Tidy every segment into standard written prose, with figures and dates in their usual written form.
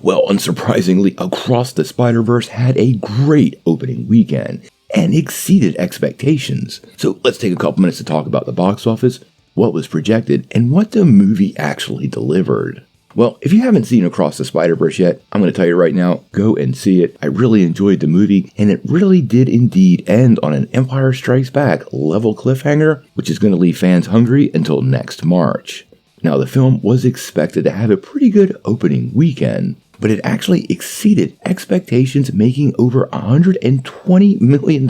Well, unsurprisingly, Across the Spider-Verse had a great opening weekend and exceeded expectations. So let's take a couple minutes to talk about the box office, what was projected, and what the movie actually delivered. Well, if you haven't seen Across the Spider-Verse yet, I'm going to tell you right now, go and see it. I really enjoyed the movie, and it really did indeed end on an Empire Strikes Back level cliffhanger, which is going to leave fans hungry until next March. Now, the film was expected to have a pretty good opening weekend, but it actually exceeded expectations, making over $120 million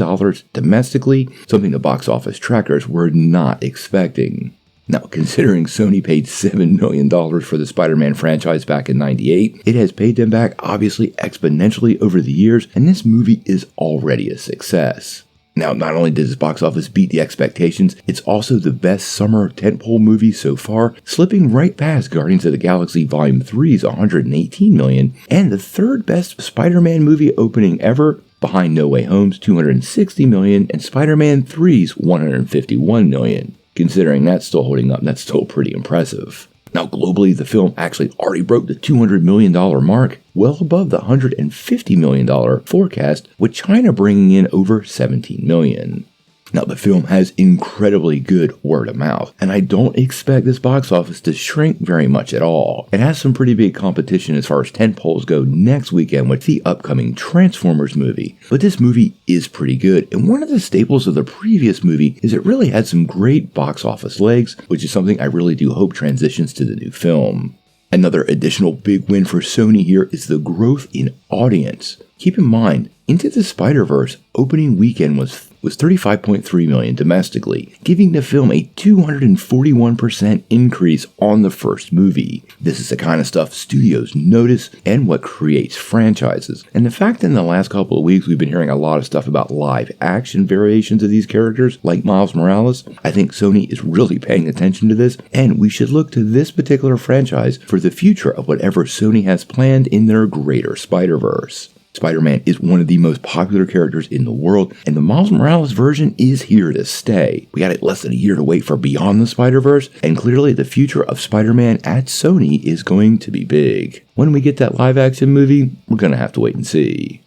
domestically, something the box office trackers were not expecting. Now, considering Sony paid $7 million for the Spider-Man franchise back in '98, it has paid them back obviously exponentially over the years, and this movie is already a success. Now, not only did this box office beat the expectations, it's also the best summer tentpole movie so far, slipping right past Guardians of the Galaxy Volume 3's $118 million, and the third best Spider-Man movie opening ever, behind No Way Home's $260 million and Spider-Man 3's $151 million. Considering that's still holding up, that's still pretty impressive. Now, globally, the film actually already broke the $200 million mark, well above the $150 million forecast, with China bringing in over $17 million. Now, the film has incredibly good word of mouth, and I don't expect this box office to shrink very much at all. It has some pretty big competition as far as tentpoles go next weekend with the upcoming Transformers movie, but this movie is pretty good, and one of the staples of the previous movie is it really had some great box office legs, which is something I really do hope transitions to the new film. Another additional big win for Sony here is the growth in audience. Keep in mind, Into the Spider-Verse opening weekend was 35.3 million domestically, giving the film a 241% increase on the first movie. This is the kind of stuff studios notice and what creates franchises. And the fact that in the last couple of weeks we've been hearing a lot of stuff about live action variations of these characters, like Miles Morales, I think Sony is really paying attention to this, and we should look to this particular franchise for the future of whatever Sony has planned in their greater Spider-Verse. Spider-Man is one of the most popular characters in the world, and the Miles Morales version is here to stay. We got it less than a year to wait for Beyond the Spider-Verse, and clearly the future of Spider-Man at Sony is going to be big. When we get that live-action movie, we're going to have to wait and see.